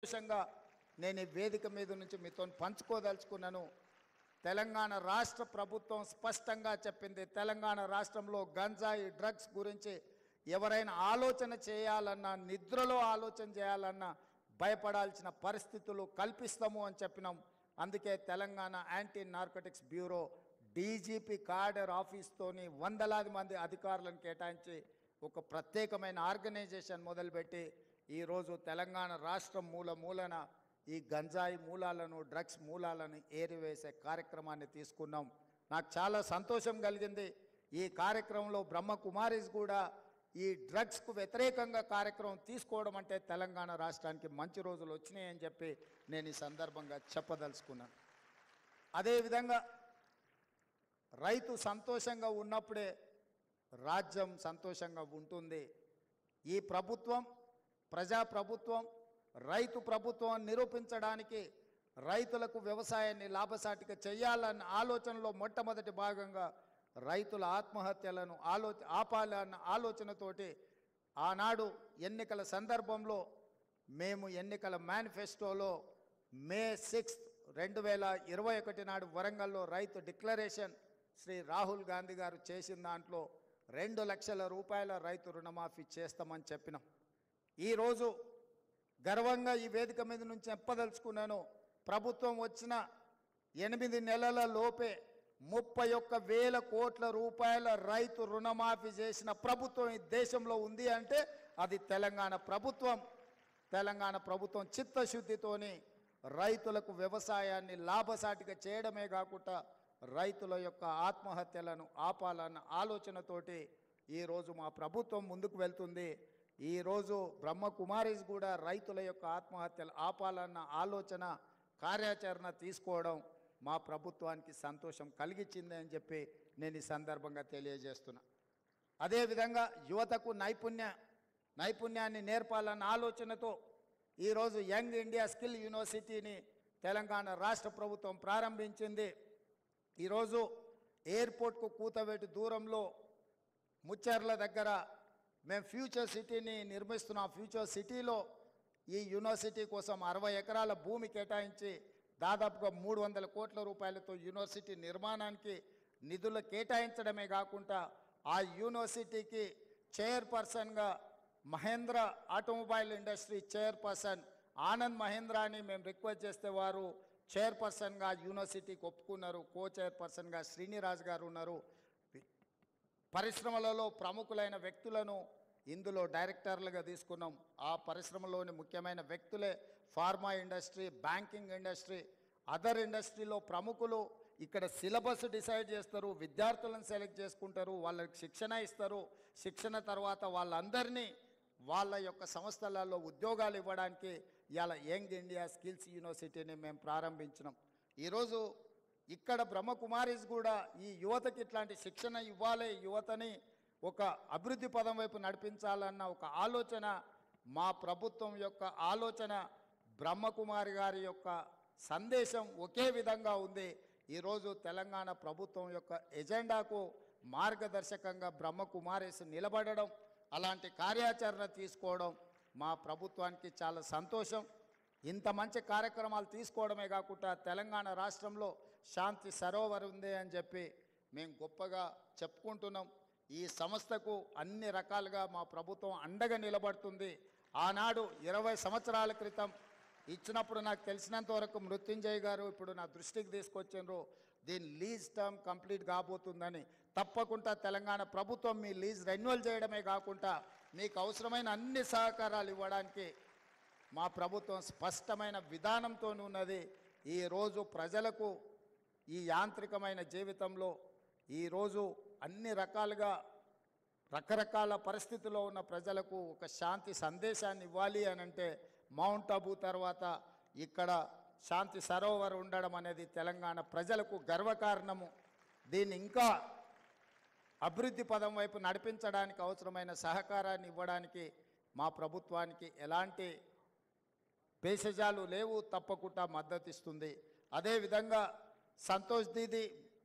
సంతోషంగా నేను ఈ వేదిక మీద నుంచి మీతో పంచుకోదలుచుకున్నాను. తెలంగాణ రాష్ట్ర ప్రభుత్వం స్పష్టంగా చెప్పింది. తెలంగాణ రాష్ట్రంలో గంజాయి డ్రగ్స్ గురించి ఎవరైనా ఆలోచన చేయాలన్నా, నిద్రలో ఆలోచన చేయాలన్నా భయపడాల్సిన పరిస్థితులు కల్పిస్తాము అని చెప్పినాం. అందుకే Telangana anti narcotics bureau DGP cadre ఆఫీస్తోని వందలాది మంది అధికారులను కేటాయించి ఒక ప్రత్యేకమైన ఆర్గనైజేషన్ మొదలుపెట్టి ఈరోజు తెలంగాణ రాష్ట్రం మూలన ఈ గంజాయి మూలాలను, డ్రగ్స్ మూలాలను ఏరివేసే కార్యక్రమాన్ని తీసుకున్నాం. నాకు చాలా సంతోషం కలిగింది. ఈ కార్యక్రమంలో బ్రహ్మకుమారీస్ కూడా ఈ డ్రగ్స్కు వ్యతిరేకంగా కార్యక్రమం తీసుకోవడం అంటే తెలంగాణ రాష్ట్రానికి మంచి రోజులు వచ్చినాయని చెప్పి నేను ఈ సందర్భంగా చెప్పదలుచుకున్నాను. అదేవిధంగా రైతు సంతోషంగా ఉన్నప్పుడే రాజ్యం సంతోషంగా ఉంటుంది. ఈ ప్రభుత్వం ప్రజాప్రభుత్వం, రైతు ప్రభుత్వం నిరూపించడానికి రైతులకు వ్యవసాయాన్ని లాభసాటిగా చేయాలన్న ఆలోచనలో మొట్టమొదటి భాగంగా రైతుల ఆత్మహత్యలను ఆపాలన్న ఆలోచనతోటి ఆనాడు ఎన్నికల సందర్భంలో మేము ఎన్నికల మేనిఫెస్టోలో మే 6, 2021 నాడు వరంగల్లో రైతు డిక్లరేషన్ శ్రీ రాహుల్ గాంధీ గారు చేసిన దాంట్లో 2 లక్షల రూపాయల రైతు రుణమాఫీ చేస్తామని చెప్పినాం. ఈరోజు గర్వంగా ఈ వేదిక మీద నుంచి చెప్పదలుచుకున్నాను. ప్రభుత్వం వచ్చిన 8 నెలల లోపే 31,000 కోట్ల రూపాయల రైతు రుణమాఫీ చేసిన ప్రభుత్వం ఈ దేశంలో ఉంది అంటే అది తెలంగాణ ప్రభుత్వం. తెలంగాణ ప్రభుత్వం చిత్తశుద్ధితోని రైతులకు వ్యవసాయాన్ని లాభసాటిగా చేయడమే కాకుండా రైతుల యొక్క ఆత్మహత్యలను ఆపాలన్న ఆలోచనతోటి ఈరోజు మా ప్రభుత్వం ముందుకు వెళ్తుంది. ఈరోజు బ్రహ్మకుమారీస్ కూడా రైతుల యొక్క ఆత్మహత్యలు ఆపాలన్న ఆలోచన, కార్యాచరణ తీసుకోవడం మా ప్రభుత్వానికి సంతోషం కలిగించింది అని చెప్పి నేను ఈ సందర్భంగా తెలియజేస్తున్నా. అదేవిధంగా యువతకు నైపుణ్యాన్ని నేర్పాలన్న ఆలోచనతో ఈరోజు యంగ్ ఇండియా స్కిల్ యూనివర్సిటీని తెలంగాణ రాష్ట్ర ప్రభుత్వం ప్రారంభించింది. ఈరోజు ఎయిర్పోర్ట్కు కూతవేటు దూరంలో ముచ్చర్ల దగ్గర మేము ఫ్యూచర్ సిటీని నిర్మిస్తున్నాం. ఫ్యూచర్ సిటీలో ఈ యూనివర్సిటీ కోసం 60 ఎకరాల భూమి కేటాయించి దాదాపుగా 300 కోట్ల రూపాయలతో యూనివర్సిటీ నిర్మాణానికి నిధులు కేటాయించడమే కాకుండా ఆ యూనివర్సిటీకి చైర్పర్సన్గా Mahindra automobile industry chairperson Anand మహేంద్రాని మేము రిక్వెస్ట్ చేస్తే వారు చైర్పర్సన్గా యూనివర్సిటీకి ఒప్పుకున్నారు. కో చైర్పర్సన్గా శ్రీనిరాజ్ గారు ఉన్నారు. పరిశ్రమలలో ప్రముఖులైన వ్యక్తులను ఇందులో డైరెక్టర్లుగా తీసుకున్నాం. ఆ పరిశ్రమలోని ముఖ్యమైన వ్యక్తులే pharma industry, banking industry, other ఇండస్ట్రీలో ప్రముఖులు ఇక్కడ సిలబస్ డిసైడ్ చేస్తారు, విద్యార్థులను సెలెక్ట్ చేసుకుంటారు, వాళ్ళకి శిక్షణ ఇస్తారు. శిక్షణ తర్వాత వాళ్ళందరినీ వాళ్ళ యొక్క సంస్థలలో ఉద్యోగాలు ఇవ్వడానికి ఇవాళ యంగ్ ఇండియా స్కిల్స్ యూనివర్సిటీని మేము ప్రారంభించినాం. ఈరోజు ఇక్కడ బ్రహ్మకుమారీస్ కూడా ఈ యువతకి ఇట్లాంటి శిక్షణ ఇవ్వాలి, యువతని ఒక అభివృద్ధి పదం వైపు నడిపించాలన్న ఒక ఆలోచన మా ప్రభుత్వం యొక్క ఆలోచన. బ్రహ్మకుమారి గారి యొక్క సందేశం ఒకే విధంగా ఉంది. ఈరోజు తెలంగాణ ప్రభుత్వం యొక్క ఎజెండాకు మార్గదర్శకంగా బ్రహ్మకుమారీస్ నిలబడడం, అలాంటి కార్యాచరణ తీసుకోవడం మా ప్రభుత్వానికి చాలా సంతోషం. ఇంత మంచి కార్యక్రమాలు తీసుకోవడమే కాకుండా తెలంగాణ రాష్ట్రంలో శాంతి సరోవర్ ఉంది అని చెప్పి మేము గొప్పగా చెప్పుకుంటున్నాం. ఈ సంస్థకు అన్ని రకాలుగా మా ప్రభుత్వం అండగా నిలబడుతుంది. ఆనాడు 20 సంవత్సరాల క్రితం ఇచ్చినప్పుడు నాకు తెలిసినంత వరకు మృత్యుంజయ్ గారు ఇప్పుడు నా దృష్టికి తీసుకొచ్చిండ్రు, దీని లీజ్ టర్మ్ కంప్లీట్ కాబోతుందని. తప్పకుండా తెలంగాణ ప్రభుత్వం మీ లీజ్ రెన్యువల్ చేయడమే కాకుండా మీకు అవసరమైన అన్ని సహకారాలు ఇవ్వడానికి మా ప్రభుత్వం స్పష్టమైన విధానంతో ఉన్నది. ఈరోజు ప్రజలకు ఈ యాంత్రికమైన జీవితంలో ఈరోజు అన్ని రకాలుగా రకరకాల పరిస్థితుల్లో ఉన్న ప్రజలకు ఒక శాంతి సందేశాన్ని ఇవ్వాలి అని అంటే మౌంట్ అబూ తర్వాత ఇక్కడ శాంతి సరోవర్ ఉండడం అనేది తెలంగాణ ప్రజలకు గర్వకారణము. దీన్ని ఇంకా అభివృద్ధి పదం వైపు నడిపించడానికి అవసరమైన సహకారాన్ని ఇవ్వడానికి మా ప్రభుత్వానికి ఎలాంటి భేషజాలు లేవు, తప్పకుండా మద్దతు ఇస్తుంది. అదేవిధంగా సంతోష్ దీది